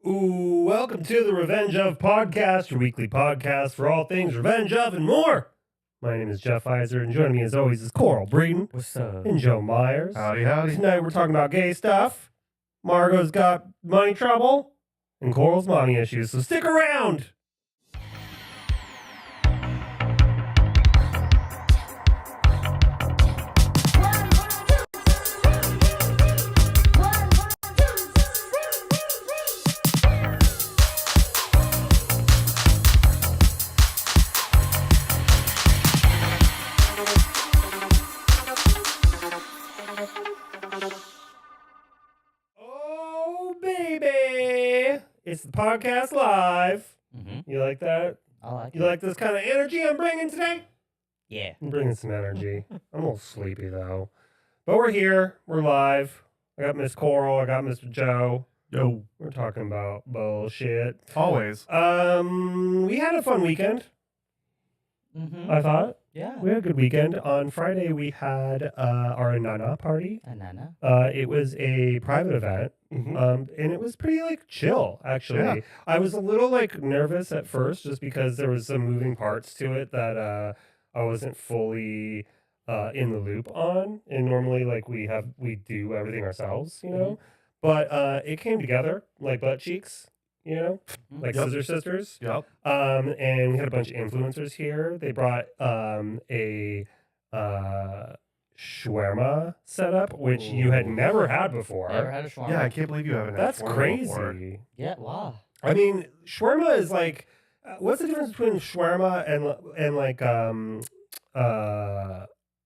Ooh, welcome to the Revenge of Podcast, your weekly podcast for all things Revenge of and more. My name is Jeff Iser, and joining me as always is Coral Breeden. What's up? And Joe Myers. Howdy, howdy. Tonight we're talking about gay stuff. Margot's got money trouble, and Coral's mommy issues, so stick around! Oh, baby! It's the podcast live. Mm-hmm. You like that? I like You like this kind of energy I'm bringing today? Yeah. I'm bringing some energy. I'm a little sleepy, though. But we're here. We're live. I got Miss Coral. I got Mr. Joe. Yo. We're talking about bullshit. Always. We had a fun weekend, Mm-hmm. I thought. Yeah. We had a good weekend. On Friday, we had our Nana party. Nana. It was a private event, and it was pretty, chill, actually. Yeah. I was a little, nervous at first just because there was some moving parts to it that I wasn't fully in the loop on. And normally, we do everything ourselves, you know? But it came together like butt cheeks, you know? Like Yep. Scissor Sisters. Yep. And we had a bunch of influencers here. They brought a shawarma setup, which you had never had before. Never had a shawarma. Yeah, I can't believe you haven't had That's shawarma crazy. before. Yeah, wow. I mean, shawarma is what's the difference between shawarma and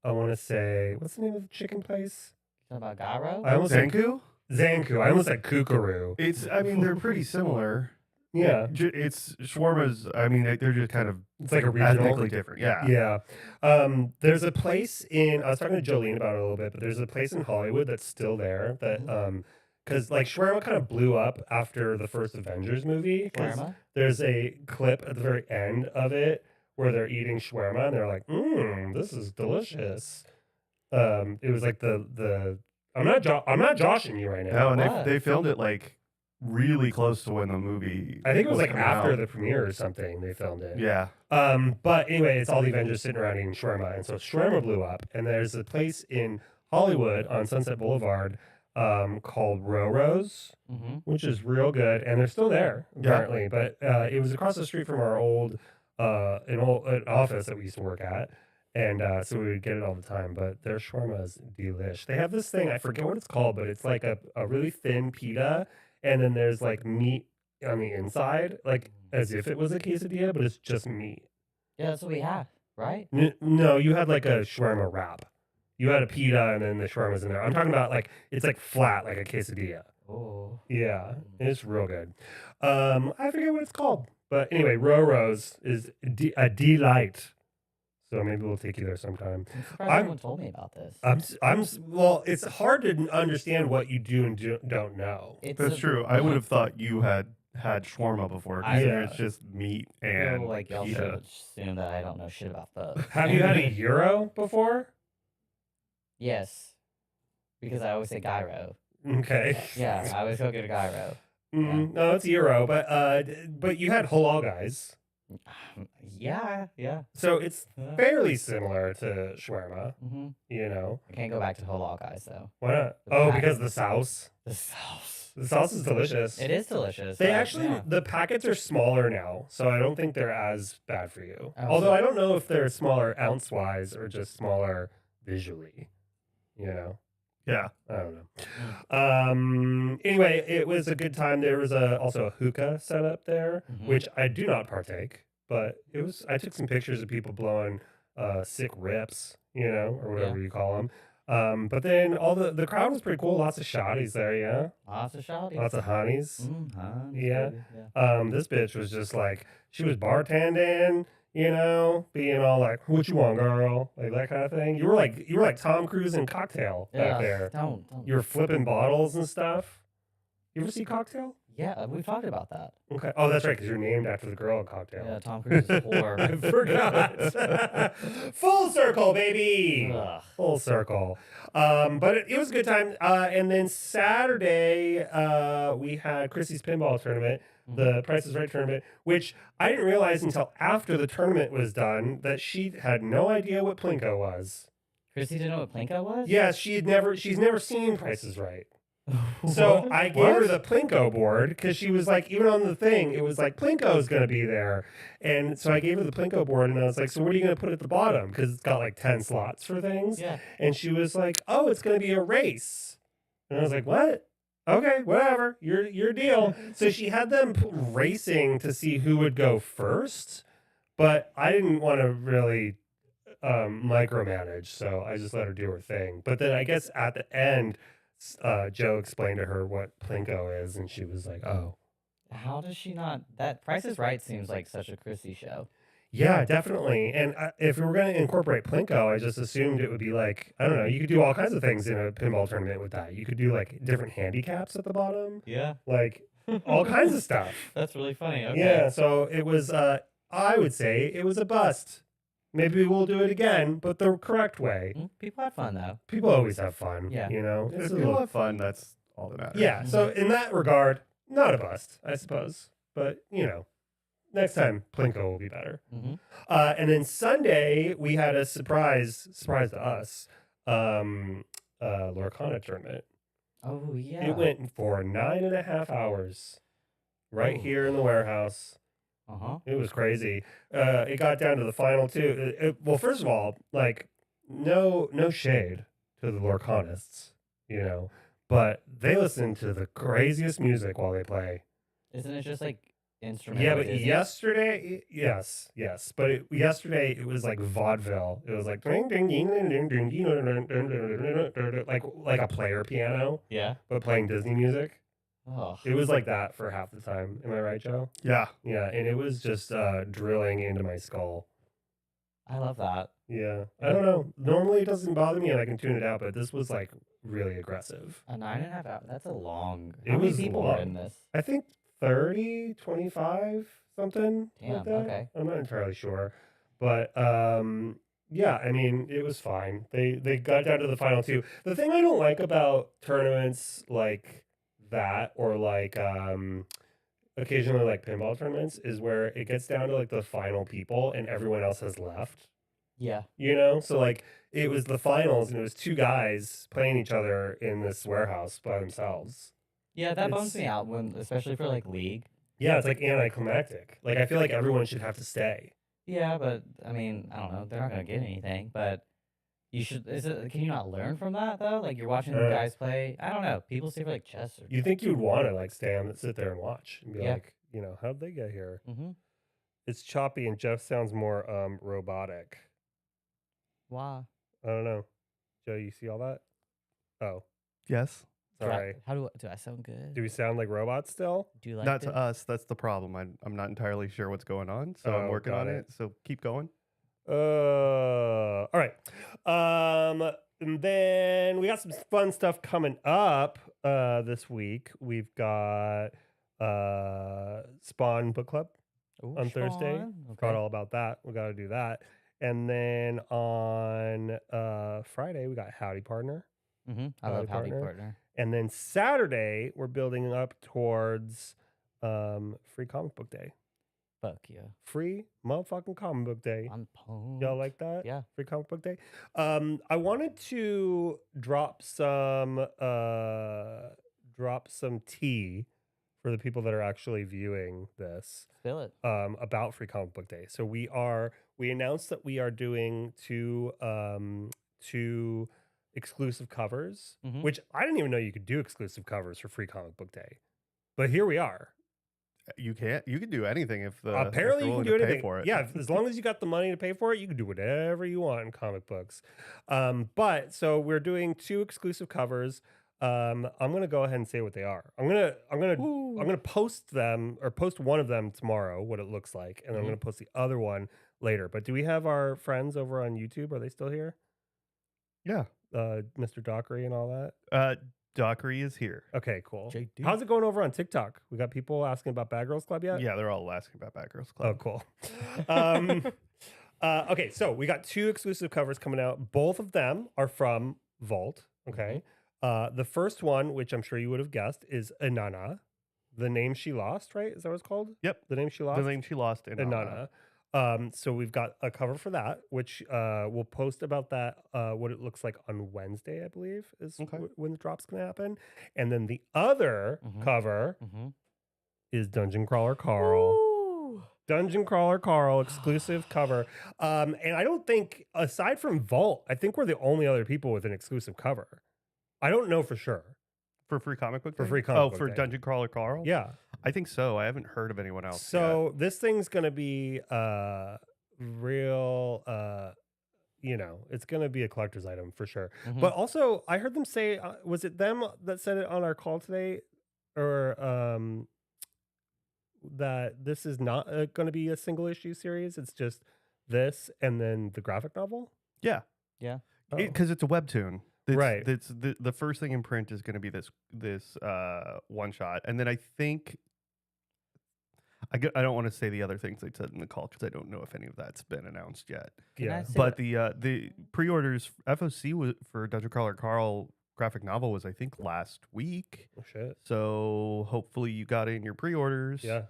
I want to say, what's the name of the chicken place? Talking about gyro? I almost said Zanku? Zanku. I almost said kookaroo. They're pretty similar. Yeah. It's shawarmas, they're just kind of It's like a regional. ethnically different. Yeah. Yeah. There's a place I was talking to Jolene about it a little bit, but there's a place in Hollywood that's still there that, because shawarma kind of blew up after the first Avengers movie. 'Cause Shawarma? there's a clip at the very end of it where they're eating shawarma and they're like, this is delicious. It was like I'm not joshing you right now. No, and What? they filmed it really close to when the movie I think it was coming after out. the premiere or something they filmed it. Yeah. But anyway, it's all the Avengers sitting around eating shawarma, and so shawarma blew up. And there's a place in Hollywood on Sunset Boulevard called Roro's, which is real good, and they're still there apparently. But it was across the street from our an office that we used to work at, and so we would get it all the time. But their shawarma is delish. They have this thing, I forget what it's called, but it's like a really thin pita, and then there's meat on the inside, as if it was a quesadilla, but it's just meat. Yeah, that's what we have, right? No, you had a shawarma wrap. You had a pita and then the shawarma's in there. I'm talking about it's flat, like a quesadilla. Oh. Yeah, it's real good. I forget what it's called, but anyway, Roro's is a delight. So maybe we'll take you there sometime. I'm surprised no one told me about this. Well, it's hard to understand what you do and don't know. That's true. I would have thought you had shawarma before. Yeah. It's just meat I and feel like y'all pita. should assume that I don't know shit about food. Have you had a gyro before? Yes. Because I always say gyro. Okay. Yeah, I always go get a gyro. No, it's gyro, but you had halal guys. Yeah. So it's fairly similar to shawarma, Mm-hmm. you know. I can't go back to halal guys though. Why not? The Oh, pack- because the sauce. The sauce. The sauce is delicious. It is delicious. They but, actually, yeah. the packets are smaller now, so I don't think they're as bad for you. Oh, Although so- I don't know if they're smaller ounce-wise or just smaller visually, you know. Yeah. I don't know. Anyway, it was a good time. There was also a hookah set up there, Mhm. which I do not partake, but I took some pictures of people blowing sick rips, you know, or whatever you call them. But then the crowd was pretty cool. Lots of shotties there, yeah. Lots of shouting. Lots of honeys. Yeah. Yeah. This bitch was just she was bartending, you know, being all like, "What you want, girl?" Like that kind of thing. You were like Tom Cruise in Cocktail back there. Don't. You were flipping bottles and stuff. You ever see Cocktail? Yeah, we've talked about that. Okay. Oh, that's right, because you're named after the girl in Cocktail. Yeah, Tom Cruise is a whore. I forgot. Full circle, baby. Ugh. Full circle. But it was a good time. And then Saturday, we had Chrissy's pinball tournament, the Price is Right tournament, which I didn't realize until after the tournament was done that she had no idea what Plinko was. Chrissy didn't know what Plinko was? Yeah, she's never seen Price is Right. So I gave her the Plinko board because she was like, even on the thing, it was like Plinko's going to be there. And so I gave her the Plinko board and I was like, so what are you going to put at the bottom? Because it's got like 10 slots for things. Yeah. And she was like, oh, it's going to be a race. And I was like, what? Okay, whatever. Your deal. So she had them racing to see who would go first. But I didn't want to really micromanage. So I just let her do her thing. But then I guess at the end, Joe explained to her what Plinko is, and she was like, "Oh, how does she not? That Price is Right seems like such a Chrissy show." Yeah, definitely. And if we were going to incorporate Plinko, I just assumed it would be like, I don't know, you could do all kinds of things in a pinball tournament with that. You could do like different handicaps at the bottom, Yeah. like all kinds of stuff. That's really funny. Okay. Yeah, so it was, I would say it was a bust. Maybe we'll do it again, but the correct way. People had fun though. People always have fun. Yeah. You know, If people have fun, that's all that matters. Yeah. So in that regard, not a bust, I suppose. But you know, next time Plinko will be better. Mm-hmm. And then Sunday we had a surprise to us, Lorcana tournament. Oh yeah. It went for 9.5 hours, right here in the warehouse. It was crazy. It got down to the final two. Well, first of all, like no shade to the Lorcanists, you know, but they listen to the craziest music while they play. Isn't it just like instrumental? Yeah, but Disney? yesterday, yes, but yesterday it was like vaudeville. It was like like a player piano, Yeah. but playing Disney music. Oh. It was like that for half the time. Am I right, Joe? Yeah. Yeah, and it was just drilling into my skull. I love that. Yeah, I don't know. Normally it doesn't bother me and I can tune it out, but this was like really aggressive. A 9.5 hours. That's a long. It How many was people long. were in this? I think 30, 25, something Damn. like that. Okay. I'm not entirely sure, but yeah, I mean, it was fine. They got down to the final two. The thing I don't like about tournaments like that, or like occasionally like pinball tournaments, is where it gets down to like the final people and everyone else has left. Yeah. You know, so like it was the finals and it was two guys playing each other in this warehouse by themselves. Yeah, that bums It's- me out when, especially for like League. Yeah, it's like anticlimactic. Like I feel like everyone should have to stay. Yeah, but I mean, I don't know. They're not gonna get anything, but you should. Can you not learn from that though? Like you're watching the guys play. I don't know. People see for like chess or. You think you'd want to like sit there and watch and be Yeah. like, you know, how'd they get here? Mm-hmm. It's choppy and Jeff sounds more robotic. Wow. I don't know. Joe, you see all that? Oh, Yes. sorry. How do I sound good? Do we sound like robots still? Do you like Not this? to us. That's the problem. I'm not entirely sure what's going on, so I'm Oh, working got on it. it. So keep going. All right. And then we got some fun stuff coming up this week. We've got Spawn Book Club Ooh, on Thursday. Sean. Forgot Okay. all about that. We got to do that. And then on Friday we got Howdy Partner. Mm-hmm. I love Howdy Partner. Partner. And then Saturday we're building up towards Free Comic Book Day. Fuck yeah. Free motherfucking Comic Book Day. I'm pumped. Y'all like that? Yeah. Free Comic Book Day. I wanted to drop some tea for the people that are actually viewing this Spill it. about Free Comic Book Day. So we announced that we are doing two exclusive covers, Mhm. which I didn't even know you could do exclusive covers for Free Comic Book Day. But here we are. You can't. You can do anything if the Apparently if you they're can do willing to anything pay for it. Yeah, as long as you got the money to pay for it, you can do whatever you want in comic books. But so we're doing two exclusive covers. I'm gonna go ahead and say what they are. I'm gonna post them, or post one of them tomorrow, what it looks like, and I'm gonna post the other one later. But do we have our friends over on YouTube? Are they still here? Yeah. Mr. Dockery and all that. Dockery is here. Okay, cool. JD. How's it going over on TikTok? We got people asking about Bad Girls Club yet? Yeah, they're all asking about Bad Girls Oh, Club. cool. Okay, so we got 2 exclusive covers coming out. Both of them are from Vault. Okay. The first one, which I'm sure you would have guessed, is Inanna, the name she lost, right? Is that what it's called? Yep. The name she lost? The name she lost in Inanna. So we've got a cover for that, which we'll post about that, what it looks like on Wednesday, I believe, is Okay. when the drop's going to happen. And then the other cover is Dungeon Crawler Carl. Ooh. Dungeon Crawler Carl exclusive cover. And I don't think, aside from Vault, I think we're the only other people with an exclusive cover. I don't know for sure. For Free Comic Book For Day? Free Comic Book for Day. Dungeon Crawler Carl? Yeah. I think so. I haven't heard of anyone else So this thing's going to be real, it's going to be a collector's item for sure. But also, I heard them say, was it them that said it on our call today? Or that this is not going to be a single issue series. It's just this and then the graphic novel? Yeah. Yeah. Because it's a webtoon. Right. It's the first thing in print is going to be this one shot. And then I think I don't want to say the other things they said in the call because I don't know if any of that's been announced yet. Can I Yeah. say But that- the pre-orders FOC was for Dungeon Crawler Carl graphic novel was I think last week. Oh, shit. So hopefully you got in your pre-orders. Yeah.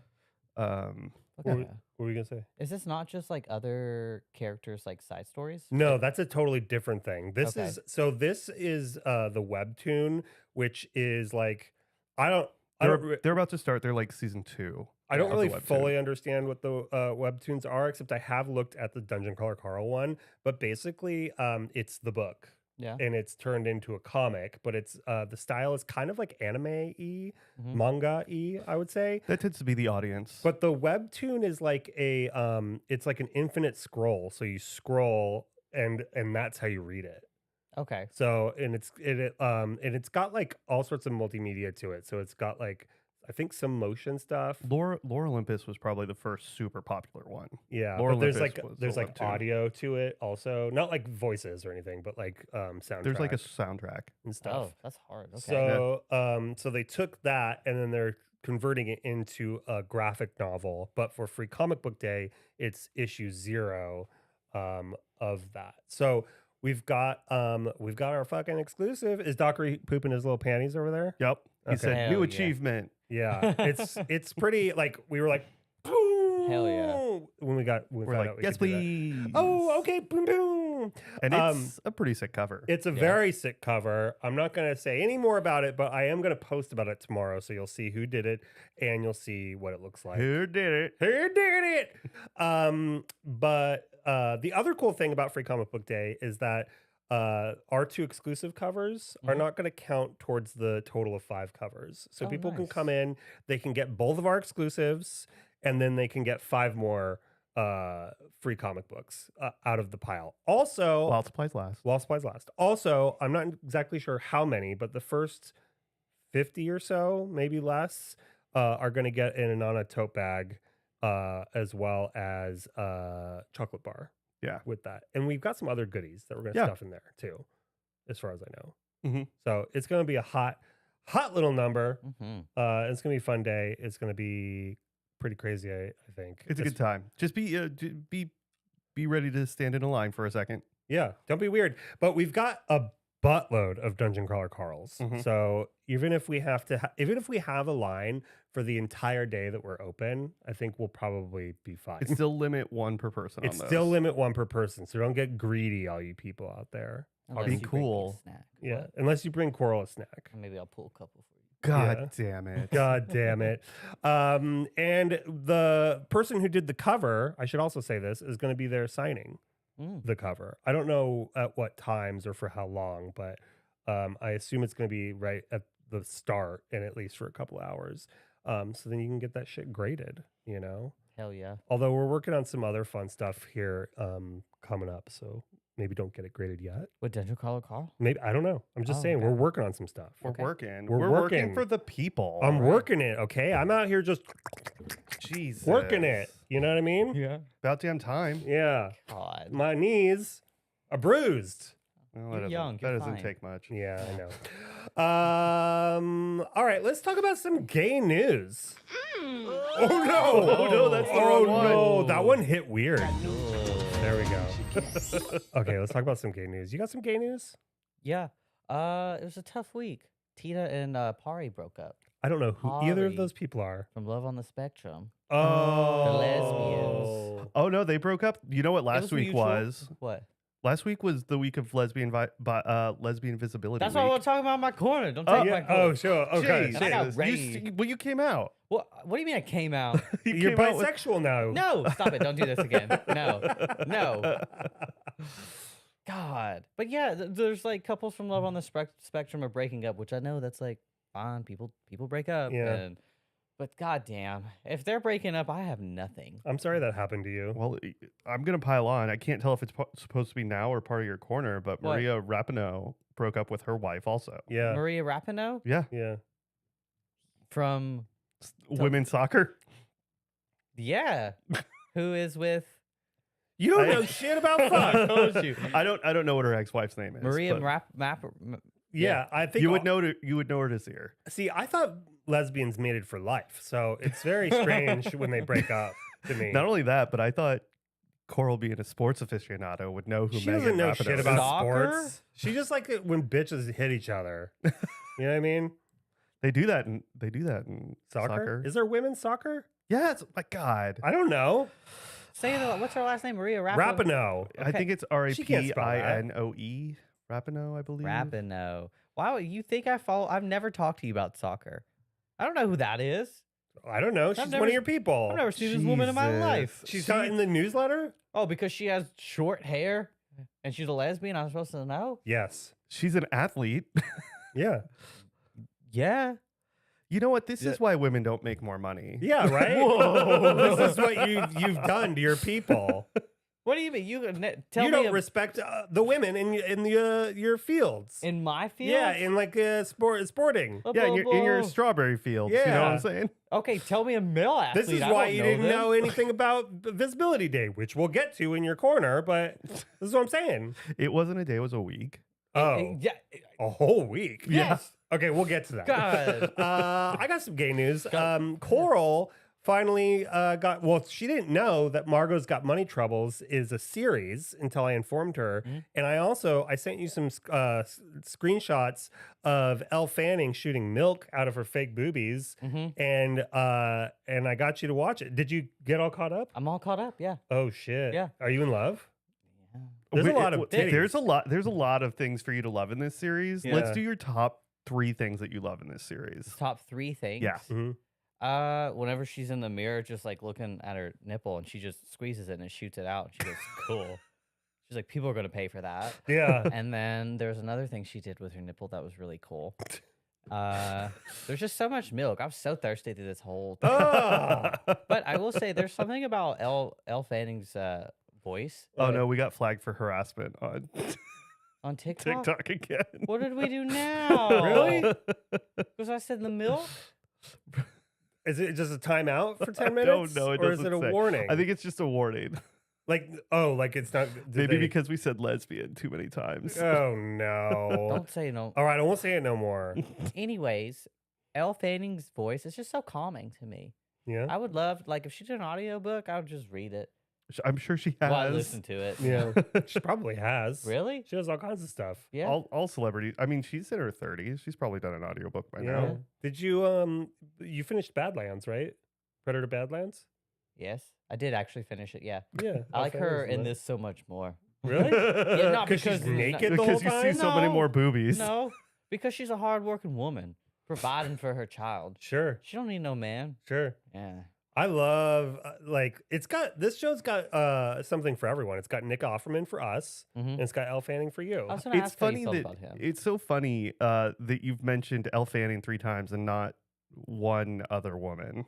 Um, okay. What were you going to say? Is this not just like other characters, like side stories? No, that's a totally different thing. This Okay. this is the webtoon, which is like I don't they're about to start. They're like season 2. I don't of the really webtoon. fully understand what the webtoons are, except I have looked at the Dungeon Crawler Carl one. But basically, it's the book, Yeah. and it's turned into a comic. But it's the style is kind of like anime-y, Mhm. manga-y, I would say. That tends to be the audience. But the webtoon is like it's like an infinite scroll. So you scroll, and that's how you read it. Okay. So and it's got like all sorts of multimedia to it. So it's got like I think some motion stuff. Lore Olympus was probably the first super popular one. Yeah, Lore but there's Olympus like was there's a like webtoon. audio to it also, not like voices or anything, but like soundtrack. There's like a soundtrack. and stuff. Oh, that's hard. Okay. So so they took that and then they're converting it into a graphic novel. But for Free Comic Book Day, it's issue 0 of that. So we've got our fucking exclusive. Is Dockery pooping his little panties over there? Yep. He Okay. said Hell new yeah. achievement. Yeah, it's pretty like we were like, Hell yeah. when we found We're out like, we yes, could do that. please. Oh, okay, boom, boom. And it's a pretty sick cover. It's a very sick cover. I'm not going to say any more about it, but I am going to post about it tomorrow. So you'll see who did it and you'll see what it looks like. Who did it? Who did it? But the other cool thing about Free Comic Book Day is that our 2 exclusive covers are not going to count towards the total of 5 covers. So Oh, people can nice. come in, they can get both of our exclusives, and then they can get 5 more free comic books out of the pile. Also, While supplies last. while supplies last. Also, I'm not exactly sure how many, but the first 50 or so, maybe less, are going to get an Inanna tote bag as well as chocolate bar. Yeah. With that. And we've got some other goodies that we're going to Yeah. stuff in there too, as far as I know. Mhm. So it's going to be a hot little number. Mm-hmm. It's going to be a fun day. It's going to be pretty crazy, I think. It's a good time. Just be ready to stand in a line for a second. Yeah, don't be weird. But we've got a buttload of Dungeon Crawler Carls. Mhm. So even if we have to, even if we have a line for the entire day that we're open, I think we'll probably be fine. It's still limit 1 per person It's on those. still limit 1 per person. So don't get greedy, all you people out there. Unless be you bring me a cool. snack. Yeah, What? unless you bring Coral a snack. Maybe I'll pull a couple for you. God damn it. God damn it. And the person who did the cover, I should also say this, is going to be there signing the cover. I don't know at what times or for how long, but I assume it's going to be right at the start and at least for a couple hours. So then you can get that shit graded, you know? Hell yeah. Although we're working on some other fun stuff here coming up. So maybe don't get it graded yet. What, Dungeon Crawler Carl? Maybe, I don't know. I'm just Oh, saying okay. we're working on some stuff. We're Okay. working. We're We're working. working for the people. I'm working it, okay? I'm out here just Jesus. working it. You know what I mean? Yeah. About damn time. Yeah. God. My knees are bruised. Well, You're young. That You're doesn't fine. take much. Yeah, I know. All right, let's talk about some gay news. Oh no! Oh, no, that's the Oh wrong one. no, that one hit weird. Ugh. There we go. Okay, let's talk about some gay news. You got some gay news? Yeah. It was a tough week. Tina and Pari broke up I don't know who either of Holly. those people are. from Love on the Spectrum. Oh, lesbians. Oh no, they broke up. You know what It last week mutual. was? What? Last week was the week of lesbian visibility. That's week. what I'm talking about in my corner. Don't Oh, take yeah. my corner. Oh, sure. Okay. Jeez, And I got Jesus. rage. Well, you came out. What do you mean I came out? You You're came out with- bisexual now. No, stop it. Don't do this again. No. God. But yeah, there's like couples from Love on the Spectrum are breaking up, which I know that's like fine. People break up. Yeah. But goddamn, if they're breaking up, I have nothing. I'm sorry that happened to you. Well, I'm gonna pile on. I can't tell if it's supposed to be now or part of your corner, but What? Maria Rapinoe broke up with her wife also. Yeah. Maria Rapinoe Yeah, Yeah. from women's soccer. yeah, who is with You don't I- know shit about I fuck. told you. I don't know what her ex-wife's name is. Maria but Yeah, I think you would know her to see her. See, I thought lesbians mated for life, so it's very strange when they break up to me. Not only that, but I thought Coral, being a sports aficionado, would know who She Megan doesn't know Rapinoe shit is. about Soccer? sports. She just like it when bitches hit each other. You know what I mean? They do that in Soccer? Is there women's soccer? Yes, my God. I don't know. Say it. What's her last name? Maria Rapinoe. I think it's She can't spell that. Rapinoe. Rapinoe, I believe. Rapinoe. Wow, you think I follow? I've never talked to you about soccer. I don't know who that is. I don't know. She's never one of your people. I've never seen this woman in my Jesus. life. She's not in the newsletter? Oh, because she has short hair and she's a lesbian. I'm supposed to know? Yes. She's an athlete. Yeah. Yeah. You know what? This is why women don't make more money. Yeah, right? Whoa. This is what you've done to your people. What do you mean? Tell You me don't respect the women in your fields. in my field. Yeah, in like sporting. Yeah, in your strawberry fields. You know what I'm Yeah. saying? Okay, tell me a male athlete. This is I why don't you didn't them. know anything about Visibility Day, which we'll get to in your corner, but this is what I'm saying. It wasn't a day, it was a week. Oh, Yeah. a whole week. Yes. Okay, we'll get to that. God. I got some gay news. Coral finally got, well, she didn't know that Margot's Got Money Troubles is a series until I informed her. Mhm. And I sent you some screenshots of Elle Fanning shooting milk out of her fake boobies. Mm-hmm. And I got you to watch it. Did you get all caught up? I'm all caught up. Yeah. Oh shit. Yeah. Are you in love? Yeah. There's a lot of titties. There's a lot of things for you to love in this series. Yeah. Let's do your top 3 things that you love in this series. Top 3 things. Yeah. Mhm. Whenever she's in the mirror, just like looking at her nipple, and she just squeezes it and it shoots it out. And she goes, "Cool." She's like, "People are gonna pay for that." Yeah. And then there's another thing she did with her nipple that was really cool. There's just so much milk. I'm so thirsty through this whole thing. Oh. But I will say there's something about Elle Fanning's voice. Oh no, we got flagged for harassment on On TikTok. TikTok again. What did we do now? Really? Because I said the milk. Is it just a timeout for 10 I minutes? don't know. It or is it doesn't a say. warning? I think it's just a warning. like it's not. did Maybe they- because we said lesbian too many times. Oh no! Don't say no. All right, I won't say it no more. Anyways, Elle Fanning's voice is just so calming to me. Yeah. I would love, like, if she did an audiobook, I would just read it I'm sure she has. while I listen to it. Yeah. She probably has. Really? She does all kinds of stuff. Yeah. All celebrities. I mean, she's in her 30s. She's probably done an audiobook by Yeah. now. Did you you finished Badlands, right? Predator Badlands. Yes, I did actually finish it. Yeah. Yeah. I like her in this so much more. Really? Yeah, not Because she's because naked the whole Because you see time. so many No. more boobies. No, because she's a hardworking woman providing for her child. Sure. She don't need no man. Sure. Yeah. I love this show's got something for everyone. It's got Nick Offerman for us, Mm-hmm. and it's got Elle Fanning for you. I was gonna It's ask how funny you felt that about him. it's so funny that you've mentioned Elle Fanning 3 times and not one other woman.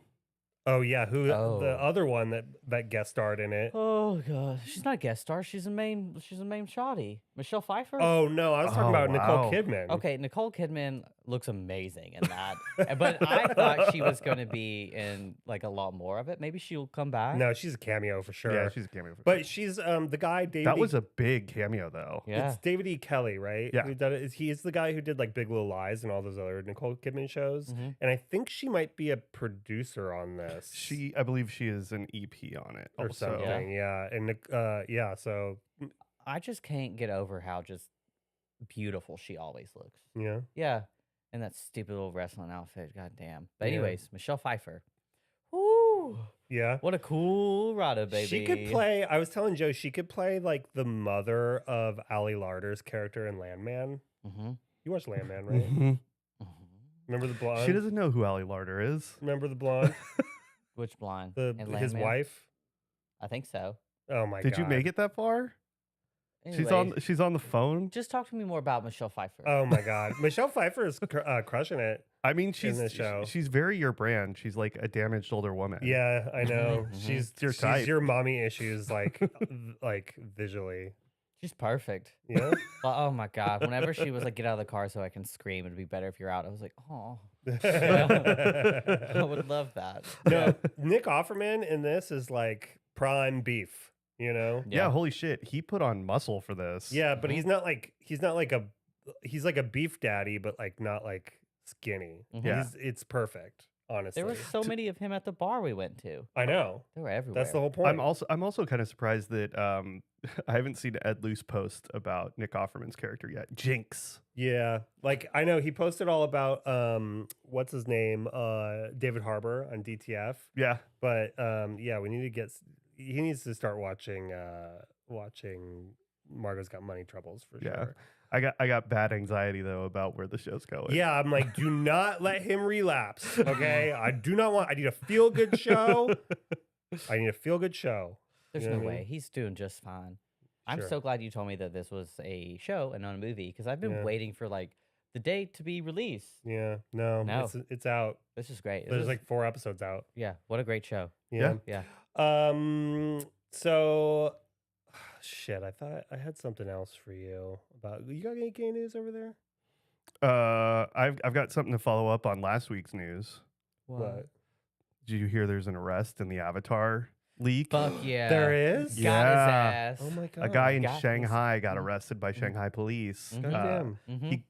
Oh yeah, who the Oh. other one that guest starred in it? Oh god, she's not a guest star. She's a main. She's a main shotty. Michelle Pfeiffer? Oh no, I was talking about Nicole wow. Kidman. Okay, Nicole Kidman looks amazing in that. But I thought she was going to be in like a lot more of it. Maybe she'll come back. No, she's a cameo for sure. Yeah, she's a cameo. For but sure. she's the guy David. That was a big cameo, though. Yeah. It's David E. Kelly, right? Yeah. Who did it. He is the guy who did like Big Little Lies and all those other Nicole Kidman shows. Mhm. And I think she might be a producer on this. I believe she is an EP on it or also. something, yeah. And yeah, so I just can't get over how just beautiful she always looks. yeah. Yeah. And that stupid little wrestling outfit. God damn. But Yeah. anyways, Michelle Pfeiffer. Woo. Yeah. What a cool rider, baby. She could play, I was telling Joe, she could play like the mother of Ali Larder's character in Landman. Mm-hmm. You watched Landman, right? Mhm. Remember the blonde? She doesn't know who Ali Larder is. Remember the blonde? Which blind? His wife? I think so. Oh my god. Did you make it that far? Anyway, She's on the phone. just talk to me more about Michelle Pfeiffer. Oh my god. Michelle Pfeiffer is crushing it. I mean, the show. she's very your brand. She's like a damaged older woman. Yeah, I know. Mhm. She's your type. your mommy issues like like visually. She's perfect. Yeah. Well, oh my god. Whenever she was like, "Get out of the car so I can scream," it'd be better if you're out. I was like, oh, I would love that. No, Nick Offerman in this is like prime beef, you know? Yeah, holy shit. He put on muscle for this. Yeah, but Mhm. he's like a beef daddy, but like not like skinny. Mhm. Yeah. It's perfect, honestly. There were so many of him at the bar we went to. I know. They were everywhere. That's the whole point. I'm also kind of surprised that I haven't seen Ed Luce post about Nick Offerman's character yet. Jinx. Yeah. Like I know he posted all about what's his name? David Harbour on DTF. Yeah. But yeah, we need to he needs to start watching Margot's Got Money Troubles for Yeah. sure. I got bad anxiety though about where the show's going. Yeah, I'm like, do not let him relapse. Okay. I need a feel good show. I need a feel good show. There's You know no what I way. mean? He's doing just fine. I'm Sure. so glad you told me that this was a show and not a movie because I've been Yeah. waiting for like the date to be released. Yeah. No. No. It's out. This is great. This There's is- like 4 episodes out. yeah, what a great show. Yeah. Yeah. So shit, I thought I had something else for you about you got any gay news over there? I've got something to follow up on last week's news. What? Did you hear there's an arrest in the Avatar leak? Fuck yeah. There is? Got his Yeah. ass. Oh my god. A guy in got his- Shanghai got arrested by Shanghai police. Mhm. Goddamn. Mhm.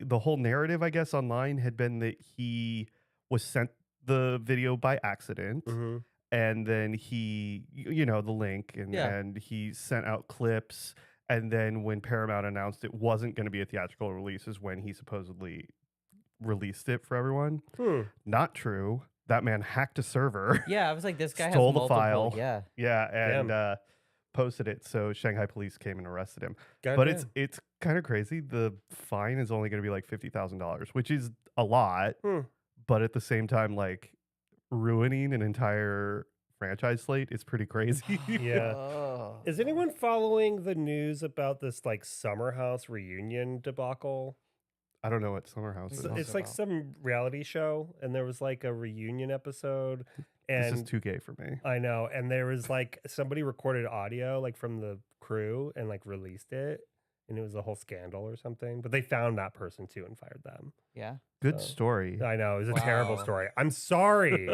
The whole narrative, I guess, online had been that he was sent the video by accident, Mhm. and then the link, and Yeah. and he sent out clips, and then when Paramount announced it wasn't going to be a theatrical release, is when he supposedly released it for everyone. Hmm. Not true. That man hacked a server. Yeah, I was like, this guy Stole has the multiple. file. Yeah. Yeah, and posted it. So Shanghai police came and arrested him. But Goddamn. it's kind of crazy. The fine is only going to be like $50,000, which is a lot. Hmm. But at the same time, like ruining an entire franchise slate is pretty crazy. Yeah. Oh. Is anyone following the news about this like Summer House reunion debacle? I don't know what Summer House is. It's It's like about? some reality show, and there was like a reunion episode, This is and too gay for me. I know, and there was like somebody recorded audio like from the crew and like released it, and it was a whole scandal or something. But they found that person too and fired them. Yeah. Good So- story. I know it was a terrible Wow. story. I'm sorry.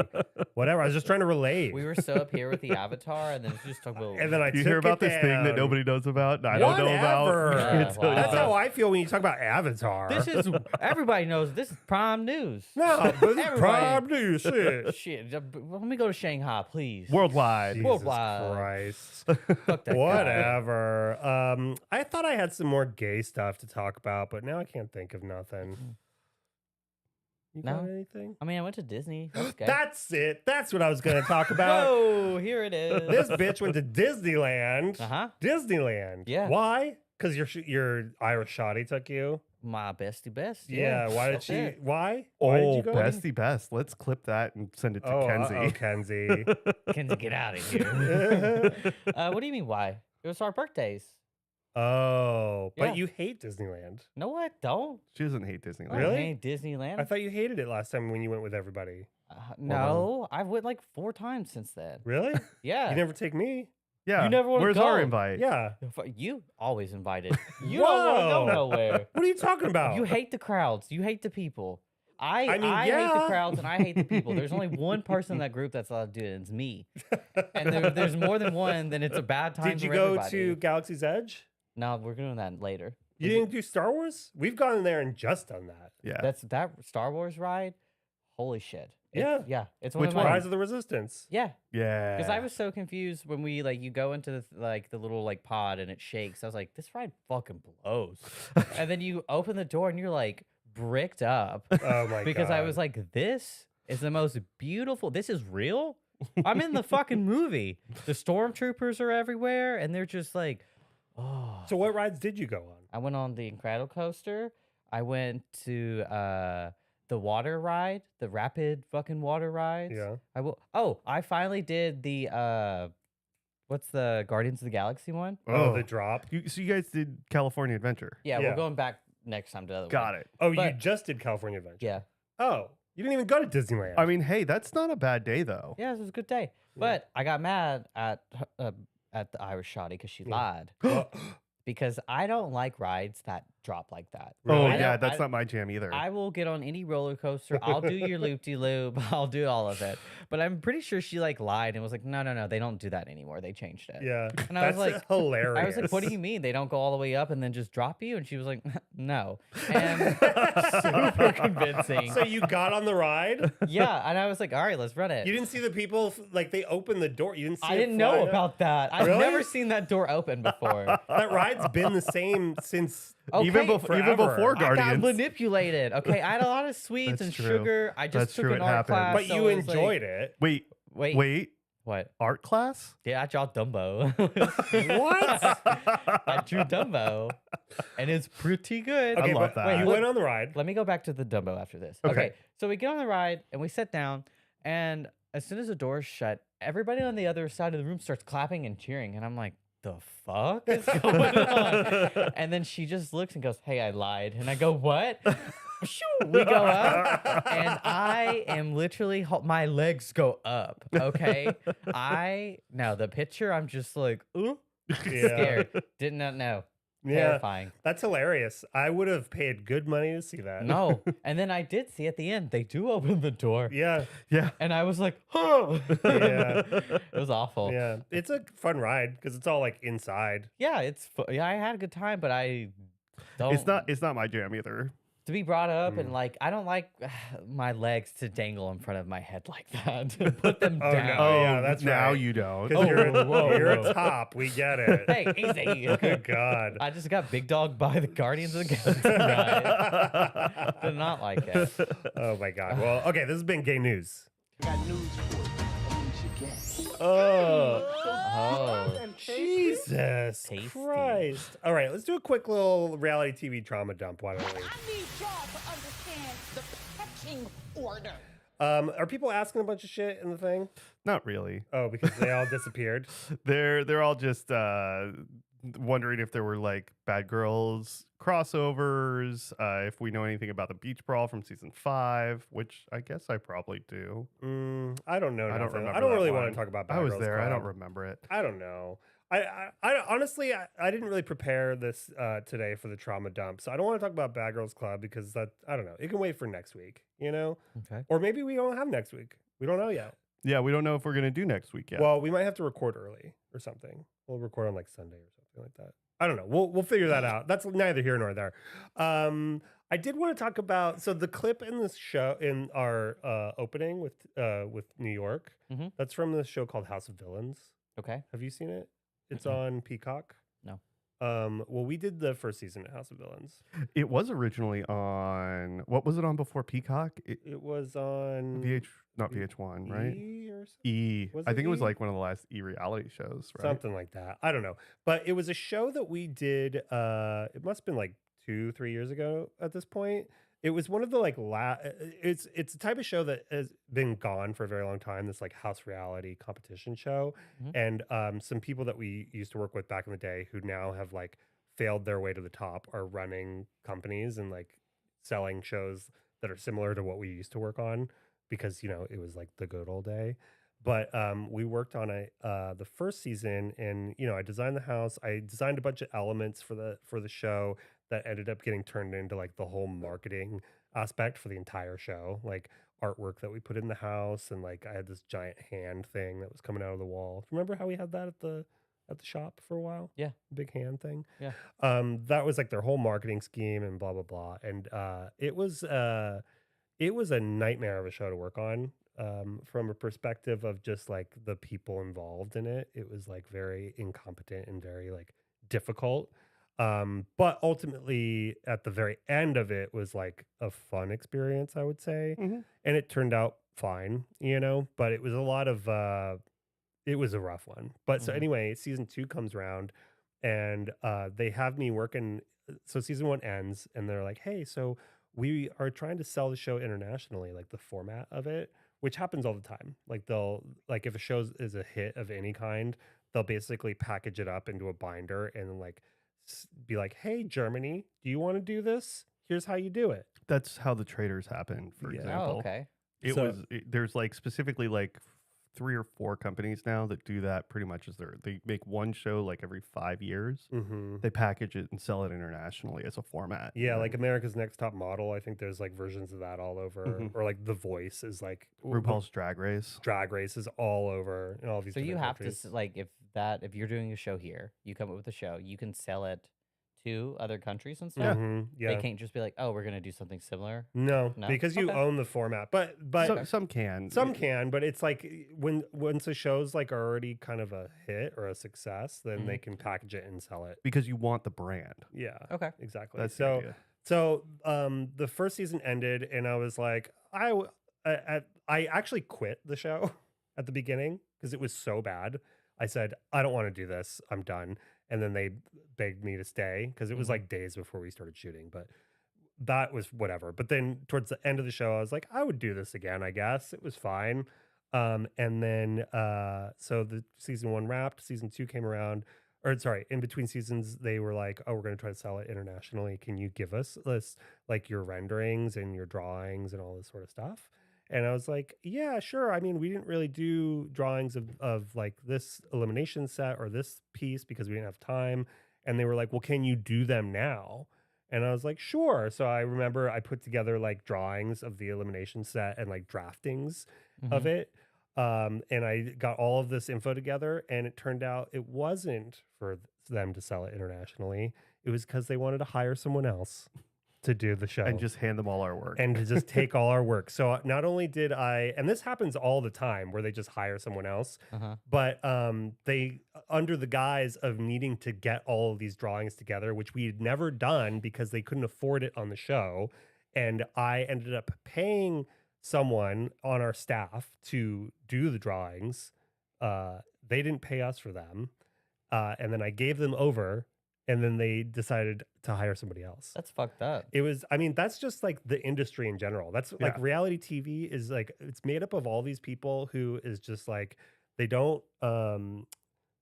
Whatever. I was just trying to relate. We were so up here with the Avatar, and then we just talked about. and then I You took hear it about this thing that down. nobody knows about? And I don't know about. Whatever. Can't Yeah, tell you That's about. how I feel when you talk about Avatar. This is everybody knows this is prime news. no, but this is Everybody- prime news shit. Shit. Let me go to Shanghai, please. Worldwide. Jesus Worldwide. Christ. Fuck that guy. Whatever. I thought I had some more gay stuff to talk about, but now I can't think of nothing. You got No. anything? I mean, I went to Disney. That's good. That's it. That's what I was going to talk about. Whoa, here it is. This bitch went to Disneyland. Uh-huh. Disneyland. Yeah. Why? Because your Irish shawty took you. My bestie best. Yeah. Why did that's she? it. Why? Why did Oh, you go? bestie best. Let's clip that and send it to Oh, Kenzie. Kenzie. Kenzie, get out of here. What do you mean, why? It was our birthdays. Oh, but Yeah. you hate Disneyland. No, I don't. She doesn't hate Disneyland. I Really? hate Disneyland. I thought you hated it last time when you went with everybody. No, I went like 4 times since then. Really? Yeah. You never take me. Yeah. You never want to Where's go. our invite? Yeah. You always invited. You don't want to go Whoa. nowhere. What are you talking about? You hate the crowds. You hate the people. I mean, hate the yeah. crowds and I hate the people. There's only one person in that group that's allowed to do it, and it's me. And there's more than one, then it's a bad time Did you for go everybody. to Galaxy's Edge? No, we're doing that later. You didn't do Star Wars? We've gone there and just done that. Yeah. That's that Star Wars ride. Holy shit. Yeah. Yeah. It's one Which of my one? Rise of the Resistance. Yeah. Yeah. Because I was so confused when we you go into the little pod and it shakes. I was like, this ride fucking blows. And then you open the door and you're like bricked up. Oh my god. Because I was like, this is the most beautiful. This is real. I'm in the fucking movie. The stormtroopers are everywhere and they're just like, oh. So what rides did you go on? I went on the Incredible Coaster. I went to the water ride, the rapid fucking water rides. Yeah. I finally did the what's the Guardians of the Galaxy one? Oh, the drop. So you guys did California Adventure. Yeah, Yeah. we're going back next time to the other Got one. it. Oh, you But- just did California Adventure. Yeah. Oh, you didn't even go to Disneyland. I mean, hey, that's not a bad day though. Yeah, it was a good day. But I got mad at the Irish Shotty because she lied. Well, Because I don't like rides that drop like that. Oh Really? yeah, that's not my jam either. I will get on any roller coaster. I'll do your loop-de-loop. I'll do all of it. But I'm pretty sure she lied and was like, no, they don't do that anymor. They changed it. yeah. And I was That's like, hilarious. I was like, what do you mean? They don't go all the way up and then just drop you? And she was like, no. And super convincing. So you got on the ride? Yeah. And I was like, all right, let's run it. You didn't see the people like they opened the door. You didn't see. I it didn't know fly up? about that. I've Really? never seen that door open before. That ride's been the same since. Okay, even forever. before I got Guardians. manipulated. Okay, I had a lot of sweets That's and true. sugar. I just That's took true, an it art happened. class. But so you it was like- enjoyed it. Wait, Wait. wait. What? Art class? Yeah, I draw Dumbo. What? I drew Dumbo, and it's pretty good. Okay, love but that. You Wait, went on the ride. Let me go back to the Dumbo after this. Okay. So we get on the ride and we sit down, and as soon as the doors shut, everybody on the other side of the room starts clapping and cheering, and I'm like, the fuck is going on? And then she just looks and goes, hey, I lied. And I go, what? Shoo, we go up, and I am literally, my legs go up, okay? The picture, I'm just like, ooh, Yeah. scared. Did not know. Yeah. Terrifying. That's hilarious. I would have paid good money to see that. No. And then I did see at the end, they do open the door. Yeah. Yeah. And I was like, oh. Yeah. It was awful. Yeah. It's a fun ride because it's all like inside. Yeah, I had a good time, but I don't. It's not my jam either. to be brought up and I don't like my legs to dangle in front of my head like that. To put them Oh, down. no. Oh, yeah, that's now right. you don't. Because you're, whoa, you're whoa. a top. We get it. Hey, easy. Good God. I just got big dog by the Guardians of the Galaxy ride. Did not like it. Oh, my God. Well, okay, this has been gay news. Got news for you. That means you gay. Oh. Jesus Tasty. Christ. All right, let's do a quick little reality TV trauma dump. Why don't we? I need y'all to understand the pecking order. Are people asking a bunch of shit in the thing? Not really. Oh, because they all disappeared. They're all just wondering if there were like Bad Girls crossovers, if we know anything about the beach brawl from season 5, which I guess I probably do. I don't know. I don't nothing. remember. I don't that really one. want to talk about Bad I was Girls there. I Club. don't remember it. I don't know. I honestly, I didn't really prepare this today for the trauma dump, so I don't want to talk about Bad Girls Club because that, I don't know. It can wait for next week, you know? Okay. Or maybe we don't have next week. We don't know yet. Yeah, we don't know if we're gonna do next week yet. Well, we might have to record early or something. We'll record on like Sunday or something like that. I don't know. We'll figure that out. That's neither here nor there. I did want to talk about the clip in this show in our opening with New York. Mhm. That's from the show called House of Villains. Okay. Have you seen it? It's on Peacock. No. Well, we did the first season of House of Villains. it was originally on, what was it on before Peacock? It was on Not VH1, right? E or E. Was I it think it was E? like one of the last E reality shows, right? something like that. I don't know, but it was a show that we did. It must have been like 2-3 years ago at this point. It was one of the it's a type of show that has been gone for a very long time. This like house reality competition show, Mhm. and some people that we used to work with back in the day who now have like failed their way to the top are running companies and like selling shows that are similar to what we used to work on because it was like the good old day. But we worked on the first season, and I designed the house. I designed a bunch of elements for the show that ended up getting turned into like the whole marketing aspect for the entire show, like artwork that we put in the house, and like I had this giant hand thing that was coming out of the wall. Remember how we had that at the shop for a while? Yeah. Big hand thing. Yeah. That was like their whole marketing scheme and blah blah blah. And it was a nightmare of a show to work on. From a perspective of just like the people involved in it. It was like very incompetent and very like difficult. But ultimately at the very end of it was like a fun experience, I would say. Mhm. And it turned out fine, but it was a lot of it was a rough one. But so Mhm. anyway, season 2 comes around and they have me working. So season 1 ends and they're like, hey, so we are trying to sell the show internationally, like the format of it, which happens all the time. Like they'll like if a show is a hit of any kind, they'll basically package it up into a binder and like be like, hey, Germany, do you want to do this? Here's how you do it. That's how the traders happen, for Yeah. example. Oh, okay. There's like specifically like 3 or 4 companies now that do that pretty much as they make one show like every 5 years. Mm-hmm. They package it and sell it internationally as a format. Yeah, like America's Next Top Model. I think there's like versions of that all over. Mhm. Or like The Voice is like RuPaul's Drag Race. Drag Race is all over in all these. So you different have countries. to like if you're doing a show here, you come up with a show, you can sell it to other countries and stuff. Mhm, yeah. They can't just be like, oh, we're gonna do something similar. No, No? because you Okay. own the format. But Some can. some can, but it's like once a show's like already kind of a hit or a success, then they can package it and sell it. Because you want the brand. Yeah. Okay. Exactly. That's the so idea. so the first season ended and I was like I actually quit the show at the beginning because it was so bad. I said, I don't want to do this. I'm done. And then they begged me to stay because it was like days before we started shooting, but that was whatever. But then towards the end of the show, I was like, I would do this again, I guess. It was fine. And then so the season 1 wrapped, season 2 came around, or sorry, in between seasons, they were like, oh, we're going to try to sell it internationally. Can you give us this, like your renderings and your drawings and all this sort of stuff? And I was like, yeah, sure. I mean, we didn't really do drawings of like this elimination set or this piece because we didn't have time. And they were like, well, can you do them now? And I was like, sure. So I remember I put together like drawings of the elimination set and like draftings of it. And I got all of this info together and it turned out it wasn't for them to sell it internationally. It was because they wanted to hire someone else to do the show And just hand them all our work. and to just take all our work. So not only did and this happens all the time where they just hire someone else, but they, under the guise of needing to get all of these drawings together, which we had never done because they couldn't afford it on the show. And I ended up paying someone on our staff to do the drawings. They didn't pay us for them. And then I gave them over. And then they decided to hire somebody else. That's fucked up. It was, I mean, that's just like the industry in general. That's like reality TV is like, it's made up of all these people who is just like, they don't,